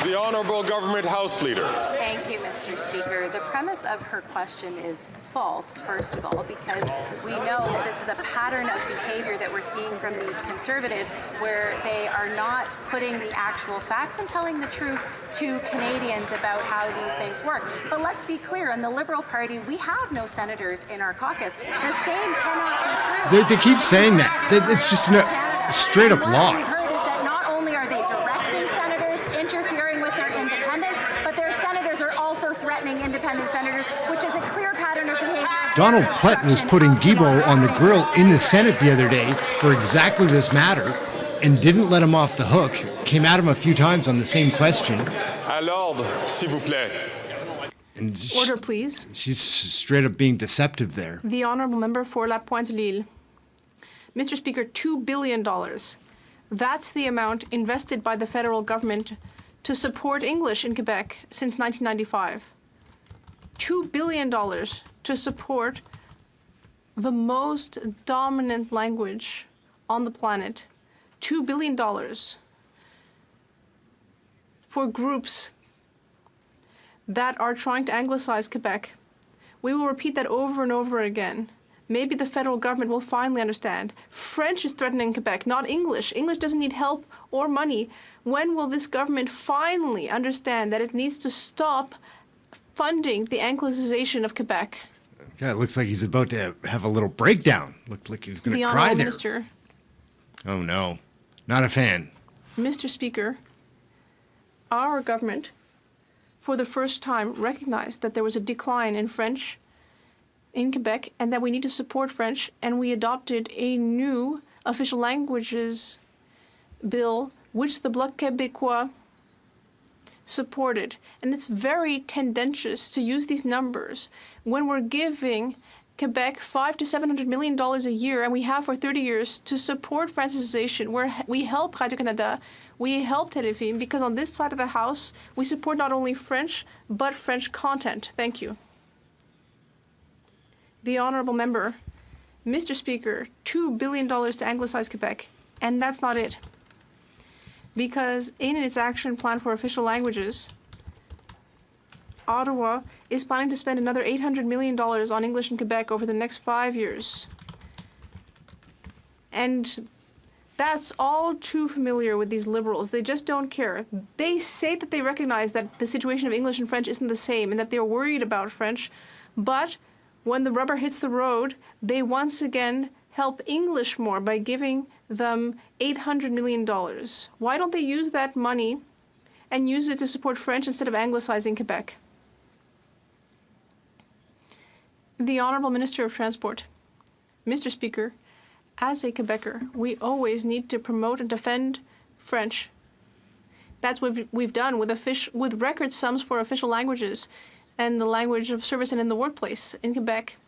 The Honourable Government House Leader. Thank you, Mr. Speaker. The premise of her question is false, first of all, because we know that this is a pattern of behavior that we're seeing from these Conservatives where they are not putting the actual facts and telling the truth to Canadians about how these things work. But let's be clear, in the Liberal Party, we have no senators in our caucus. The same cannot be true. They keep saying that. It's just a straight up lie. We've heard is that not only are they directing senators, interfering with their independence, but their senators are also threatening independent senators, which is a clear pattern of behavior. Donald Plett was putting Guilbeault on the grill in the Senate the other day for exactly this matter and didn't let him off the hook. Came at him a few times on the same question. À l'ordre, s'il vous plaît. And Order, please. She's straight up being deceptive there. The honourable member for La Pointe-Lille. Mr. Speaker, $2 billion. That's the amount invested by the federal government to support English in Quebec since 1995. $2 billion to support the most dominant language on the planet. $2 billion for groups that are trying to anglicize Quebec. We will repeat that over and over again. Maybe the federal government will finally understand. French is threatening Quebec, not English. English doesn't need help or money. When will this government finally understand that it needs to stop funding the anglicization of Quebec? Yeah, it looks like he's about to have a little breakdown. Looked like he was going to The cry Honourable there. Minister. Oh no, not a fan. Mr. Speaker, our government, for the first time, recognized that there was a decline in French in Quebec and that we need to support French, and we adopted a new official languages bill, which the Bloc Québécois supported. And it's very tendentious to use these numbers when we're giving Quebec $500 to $700 million a year, and we have for 30 years, to support Francisization, where we help Radio-Canada, we help Téléfilm, because on this side of the House, we support not only French, but French content. Thank you. The Honourable Member. Mr. Speaker, $2 billion to anglicize Quebec, and that's not it. Because in its action plan for official languages, Ottawa is planning to spend another $800 million on English in Quebec over the next 5 years. And that's all too familiar with these Liberals. They just don't care. They say that they recognize that the situation of English and French isn't the same and that they're worried about French, but when the rubber hits the road, they once again help English more by giving them $800 million. Why don't they use that money and use it to support French instead of anglicizing Quebec? The Honourable Minister of Transport. Mr. Speaker, as a Quebecer, we always need to promote and defend French. That's what we've done with record sums for official languages and the language of service and in the workplace in Quebec.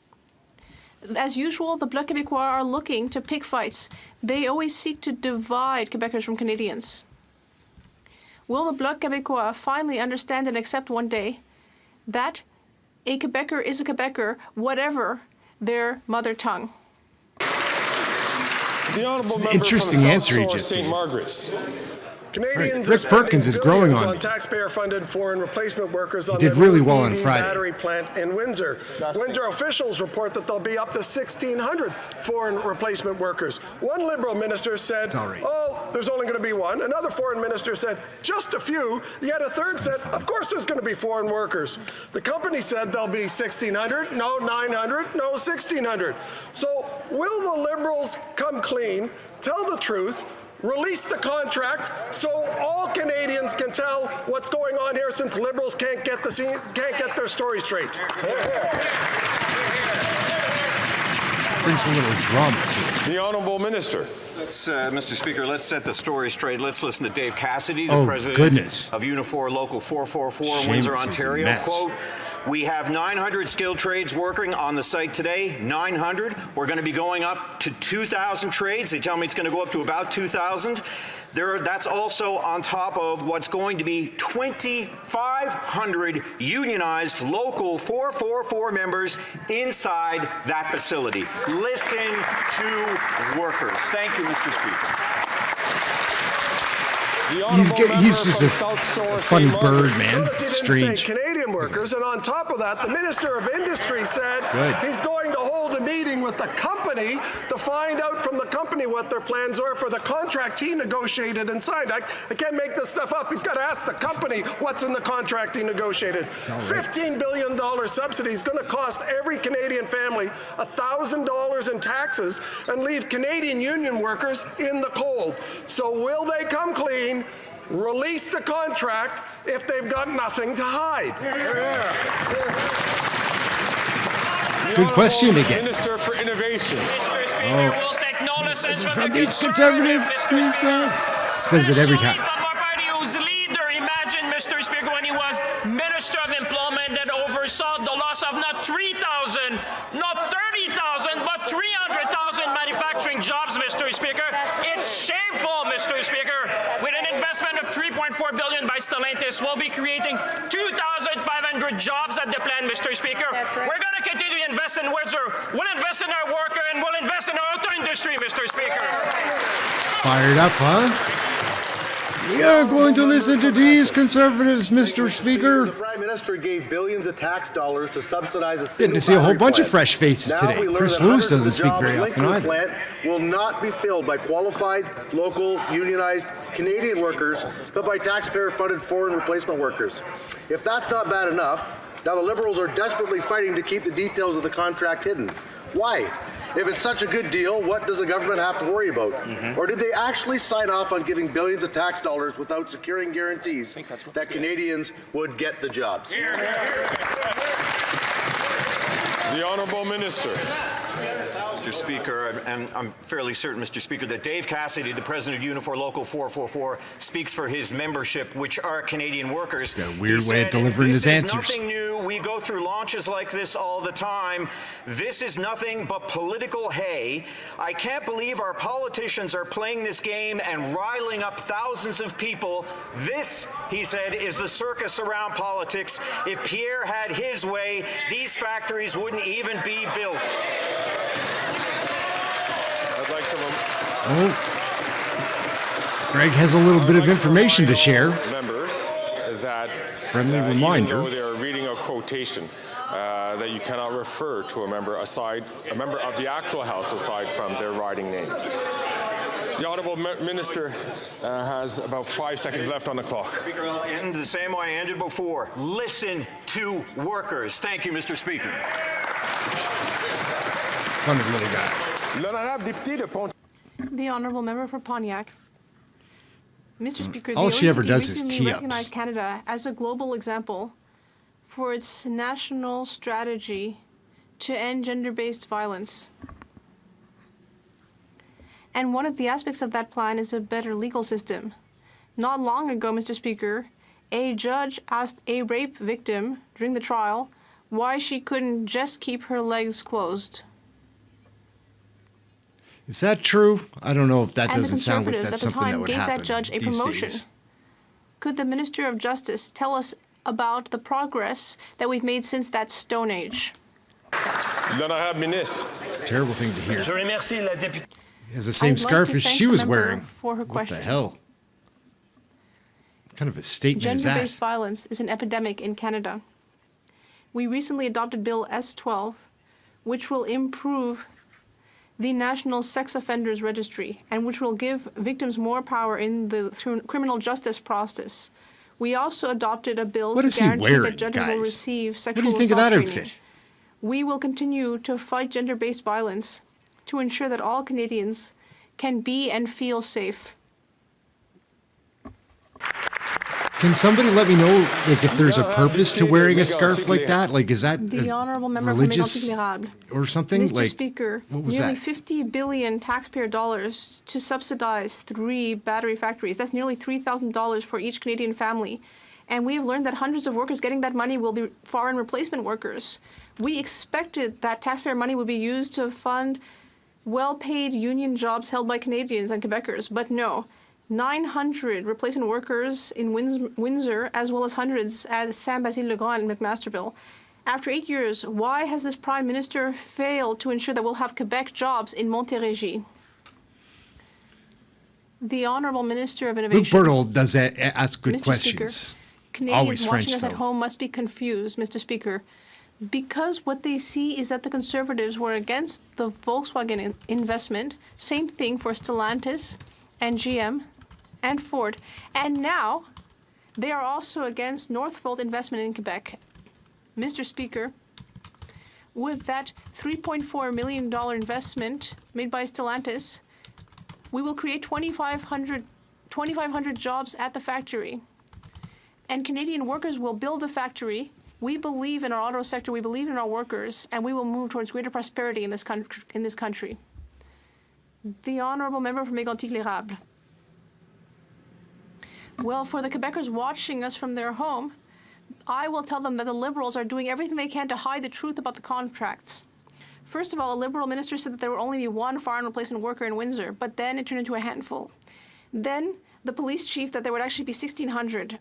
As usual, the Bloc Québécois are looking to pick fights. They always seek to divide Quebecers from Canadians. Will the Bloc Québécois finally understand and accept one day that a Quebecer is a Quebecer, whatever their mother tongue? The Honourable Member interesting from answer he South just Shore, St. gave. Margaret's. Canadians Rick Perkins is growing on me. Taxpayer-funded foreign replacement workers He on did the really well on EV Friday. battery plant in Windsor. Windsor officials report that there'll be up to 1,600 foreign replacement workers. One Liberal minister said, oh, there's only going to be one. Another foreign minister said, just a few. Yet a third said, of course there's going to be foreign workers. The company said there'll be 1,600, no 900, no 1,600. So will the Liberals come clean, tell the truth, release the contract so all Canadians can tell what's going on here, since Liberals can't get their story straight? Brings a little drama to it. The Honourable Minister. Mr. Speaker, let's set the story straight. Let's listen to Dave Cassidy, the president of Unifor Local 444 Windsor, Ontario. Quote, "We have 900 skilled trades working on the site today. 900. We're going to be going up to 2,000 trades. They tell me it's going to go up to about 2,000. That's also on top of what's going to be 2,500 unionized Local 444 members inside that facility. Listen to workers." Thank you, Mr. Speaker. He's just a funny bird, man. Strange. Canadian workers, and on top of that, the Minister of Industry said he's going to hold a meeting with the company to find out from the company what their plans are for the contract he negotiated and signed. I can't make this stuff up. He's got to ask the company what's in the contract he negotiated. $15 billion subsidy is going to cost every Canadian family $1,000 in taxes and leave Canadian union workers in the cold. So will they come clean, release the contract if they've got nothing to hide? Good question again. Minister for Innovation. Oh. From these conservatives, says it every time. Whose leader, imagine, Mr. Speaker, when he was Minister of Employment, that oversaw the loss of not 3,000, not 30,000, but 300,000 manufacturing jobs, Mr. Speaker. It's shameful, Mr. Speaker. With an investment of $3.4 billion by Stellantis, we'll be creating 2,500 jobs at the plant, Mr. Speaker. We're going to continue to invest in Windsor. We'll invest in our worker and we'll invest in our auto industry, Mr. Speaker. Fired up, huh? We are going to listen to these conservatives, Mr. Speaker. The Prime Minister gave billions of tax dollars to subsidize a Getting to see a whole bunch of fresh faces today. Chris Lewis doesn't speak very often either. Plant will not be filled by qualified, local, unionized Canadian workers, but by taxpayer-funded foreign replacement workers. If that's not bad enough, now the Liberals are desperately fighting to keep the details of the contract hidden. Why? If it's such a good deal, what does the government have to worry about? Or did they actually sign off on giving billions of tax dollars without securing guarantees that Canadians would get the jobs? The Honourable Minister. Mr. Speaker, and I'm fairly certain, Mr. Speaker, that Dave Cassidy, the president of Unifor Local 444, speaks for his membership, which are Canadian workers. He's got a weird way of delivering his answers. This is nothing new. We go through launches like this all the time. This is nothing but political hay. I can't believe our politicians are playing this game and riling up thousands of people. This, he said, is the circus around politics. If Pierre had his way, these factories wouldn't even be built. I'd like to... Greg has a little bit of information to share. Members that friendly reminder. Even though they are reading a quotation, that you cannot refer to a member of the actual House aside from their riding name. The Honourable Minister has about 5 seconds left on the clock. Speaker, I'll end the same way I ended before. Listen to workers. Thank you, Mr. Speaker. Funny little guy. The Honourable Member for Pontiac. Mr. Speaker, All the she ever OECD does is recently tee-ups. recognized Canada as a global example for its national strategy to end gender-based violence. And one of the aspects of that plan is a better legal system. Not long ago, Mr. Speaker, a judge asked a rape victim during the trial why she couldn't just keep her legs closed. Is that true? I don't know if that And the doesn't sound like Conservatives that's at the something that time would gave happen that judge a these promotion. days. Could the Minister of Justice tell us about the progress that we've made since that Stone Age? It's a terrible thing to hear. Je remercie la députée. He has the same I'd like scarf to as thank she the was member wearing. for her What question. the hell? What kind of a statement is Gender-based that? violence is an epidemic in Canada. We recently adopted Bill S-12, which will improve the National Sex Offenders Registry and which will give victims more power in the criminal justice process. We also adopted a bill What to is he guarantee wearing, that judges will guys? receive What sexual do you think of assault that training. outfit? We will continue to fight gender-based violence to ensure that all Canadians can be and feel safe. Can somebody let me know, like, if there's a purpose to wearing a scarf like that? Like, is that The honourable member religious from or something? Mr. Like, Speaker, what was nearly that? 50 billion taxpayer dollars to subsidize 3 battery factories. That's nearly $3,000 for each Canadian family. And we have learned that hundreds of workers getting that money will be foreign replacement workers. We expected that taxpayer money would be used to fund well-paid union jobs held by Canadians and Quebecers, but no. 900 replacement workers in Windsor, as well as hundreds at Saint-Basile-le-Grand and McMasterville. After 8 years, why has this Prime Minister failed to ensure that we'll have Quebec jobs in Montérégie? The Honourable Minister of Innovation. Luc Berthold does ask good Mr. questions. Speaker, Canadians Always watching French, us at though. home must be confused, Mr. Speaker, because what they see is that the Conservatives were against the Volkswagen investment, same thing for Stellantis and GM and Ford, and now they are also against Northvolt investment in Quebec. Mr. Speaker, with that $3.4 million investment made by Stellantis, we will create 2,500 jobs at the factory. And Canadian workers will build the factory. We believe in our auto sector, we believe in our workers, and we will move towards greater prosperity in this country. The Honourable Member from Mégantic-l'Érable. Well, for the Quebecers watching us from their home, I will tell them that the Liberals are doing everything they can to hide the truth about the contracts. First of all, a Liberal minister said that there would only be one foreign replacement worker in Windsor, but then it turned into a handful. Then the police chief that there would actually be 1,600.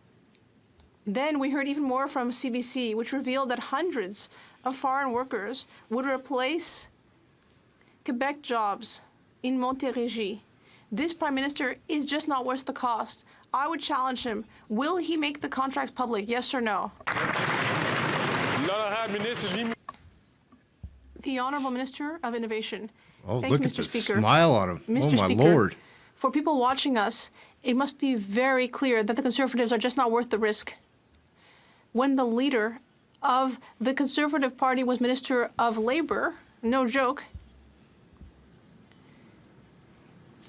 Then we heard even more from CBC, which revealed that hundreds of foreign workers would replace Quebec jobs in Montérégie. This Prime Minister is just not worth the cost. I would challenge him. Will he make the contracts public, yes or no? The Honourable Minister of Innovation. Oh, Thank look you, at Mr. the Speaker. smile on him. Mr. Oh, my Speaker, Lord. For people watching us, it must be very clear that the Conservatives are just not worth the risk. When the leader of the Conservative Party was Minister of Labour, no joke,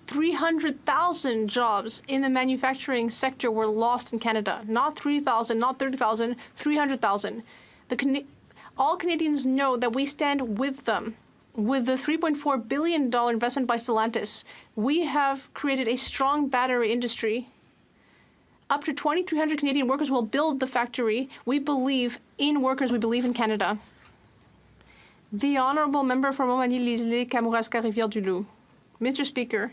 300,000 jobs in the manufacturing sector were lost in Canada. Not 3,000, not 30,000, 300,000. All Canadians know that we stand with them. With the $3.4 billion investment by Stellantis, we have created a strong battery industry. Up to 2,300 Canadian workers will build the factory. We believe in workers. We believe in Canada. The Honourable Member from Montmagny-Lise-Lès, Kamouraska, Rivière-du-Loup. Mr. Speaker,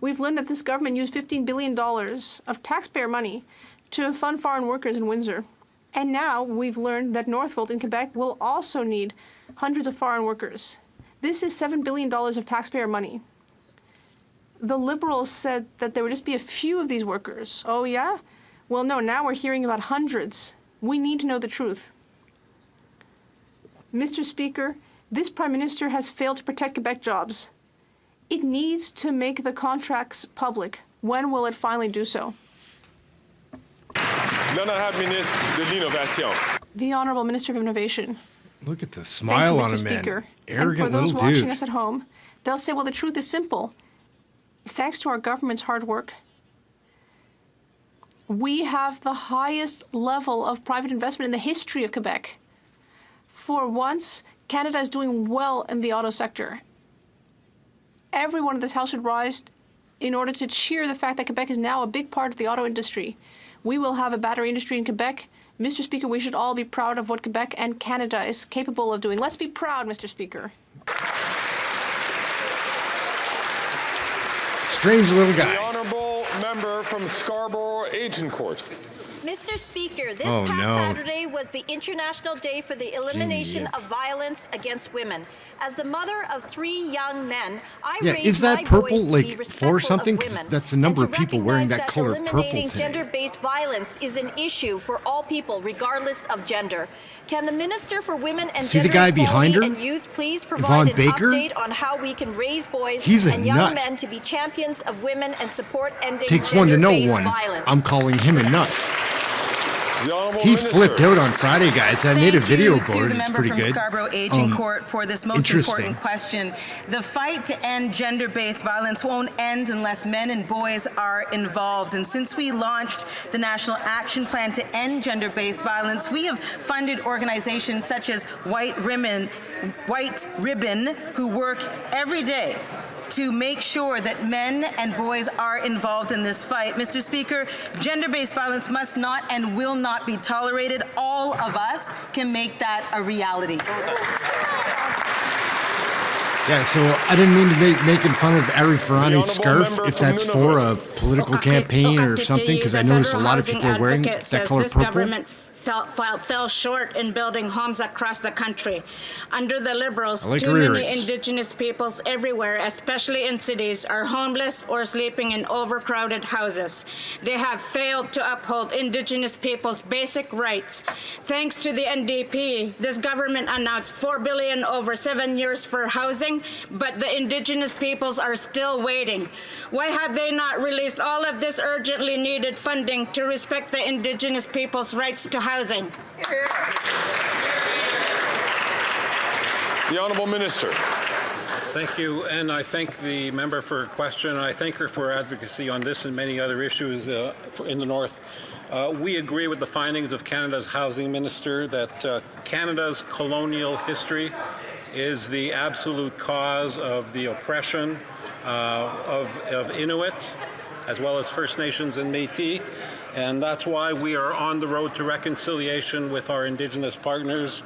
we've learned that this government used $15 billion of taxpayer money to fund foreign workers in Windsor. And now we've learned that Northvolt in Quebec will also need hundreds of foreign workers. This is $7 billion of taxpayer money. The Liberals said that there would just be a few of these workers. Oh, yeah? Well, no, now we're hearing about hundreds. We need to know the truth. Mr. Speaker, this Prime Minister has failed to protect Quebec jobs. It needs to make the contracts public. When will it finally do so? The Honourable Minister of Innovation. Look at the smile on him, man. Speaker. Arrogant and for those little watching dude. us at home, they'll say, well, the truth is simple. Thanks to our government's hard work, we have the highest level of private investment in the history of Quebec. For once, Canada is doing well in the auto sector. Everyone in this House should rise in order to cheer the fact that Quebec is now a big part of the auto industry. We will have a battery industry in Quebec. Mr. Speaker, we should all be proud of what Quebec and Canada is capable of doing. Let's be proud, Mr. Speaker. Strange little guy. The Honourable Member from Scarborough Agincourt. Mr. Speaker, this Oh, past no. Saturday was the International Day for the Elimination of Violence Against Women. As the mother of 3 young men, I Yeah, raised is that my purple, boys to like, be for respectful something? of 'Cause women. that's a number and of to people wearing that recognize color purple eliminating today. gender-based violence is an issue for all people, regardless of gender. Can the Minister for Women and See the Gender guy behind Equality her? and Youth please Yvonne provide an Baker? update on how we can raise boys He's a and young nut. men to be champions of women and support ending Takes one to know gender-based one. violence? I'm calling him a nut. He flipped out on Friday, guys. I made a video board. It's pretty good. Scarborough Aging Court for this most important question. The fight to end gender-based violence won't end unless men and boys are involved. And since we launched the National Action Plan to end gender-based violence, we have funded organizations such as White Ribbon, who work every day to make sure that men and boys are involved in this fight. Mr. Speaker, gender-based violence must not and will not be tolerated. All of us can make that a reality. Yeah, so I didn't mean to be making fun of Ari Ferrani's scarf, if that's for a political campaign or something, because I noticed a lot of people are wearing that color purple. Fell short in building homes across the country. Under the Liberals, like too many Indigenous peoples everywhere, especially in cities, are homeless or sleeping in overcrowded houses. They have failed to uphold Indigenous peoples' basic rights. Thanks to the NDP, this government announced $4 billion over 7 years for housing, but the Indigenous peoples are still waiting. Why have they not released all of this urgently needed funding to respect the Indigenous peoples' rights to housing? The Honourable Minister. Thank you, and I thank the member for her question, and I thank her for advocacy on this and many other issues in the North. We agree with the findings of Canada's Housing Minister that Canada's colonial history is the absolute cause of the oppression of Inuit, as well as First Nations and Métis. And that's why we are on the road to reconciliation with our Indigenous partners.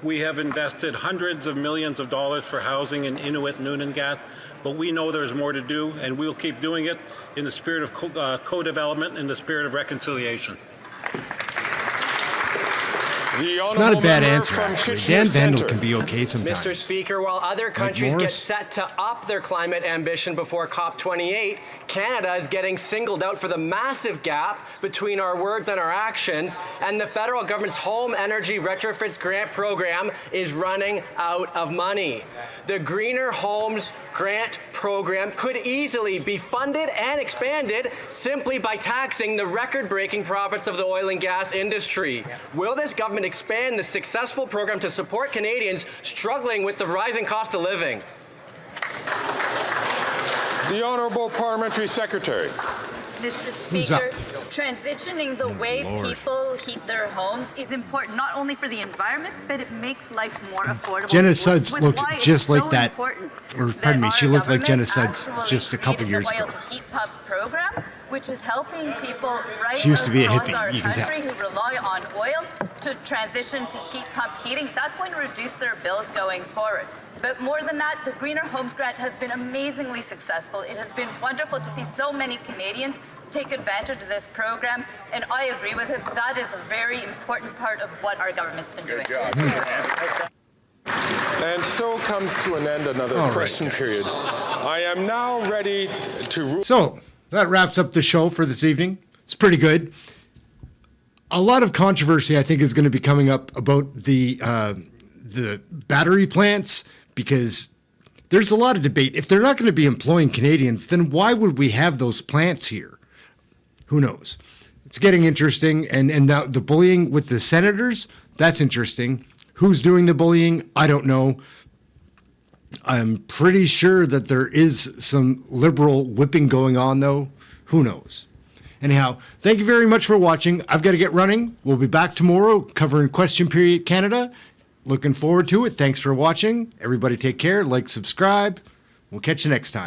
We have invested hundreds of millions of dollars for housing in Inuit Nunangat, but we know there's more to do, and we'll keep doing it in the spirit of co-development, in the spirit of reconciliation. It's not a bad answer, actually. Dan Vandal can be okay sometimes. Mr. Speaker, while other countries get set to up their climate ambition before COP28, Canada is getting singled out for the massive gap between our words and our actions, and the federal government's Home Energy Retrofits Grant Program is running out of money. The Greener Homes Grant Program could easily be funded and expanded simply by taxing the record-breaking profits of the oil and gas industry. Will this government expand the successful program to support Canadians struggling with the rising cost of living? The Honourable Parliamentary Secretary. Mr. Speaker, transitioning the way people heat their homes is important not only for the environment, but it makes life more affordable. Jenna Suds looked just like that, or pardon me, she looked like Jenna Suds just a couple years ago. Heat pump program, which is helping people She used to be a across hippie, our you can tell. country who rely on oil to transition to heat pump heating. That's going to reduce their bills going forward. But more than that, the Greener Homes Grant has been amazingly successful. It has been wonderful to see so many Canadians take advantage of this program, and I agree with it. That is a very important part of what our government's been doing. And so comes to an end another question period. I am now ready to rule. So that wraps up the show for this evening. It's pretty good. A lot of controversy, I think, is going to be coming up about the battery plants, because there's a lot of debate. If they're not going to be employing Canadians, then why would we have those plants here? Who knows? It's getting interesting. And now the bullying with the senators, that's interesting. Who's doing the bullying? I don't know. I'm pretty sure that there is some liberal whipping going on, though. Who knows? Anyhow, thank you very much for watching. I've got to get running. We'll be back tomorrow covering Question Period Canada. Looking forward to it. Thanks for watching. Everybody take care. Like, subscribe. We'll catch you next time.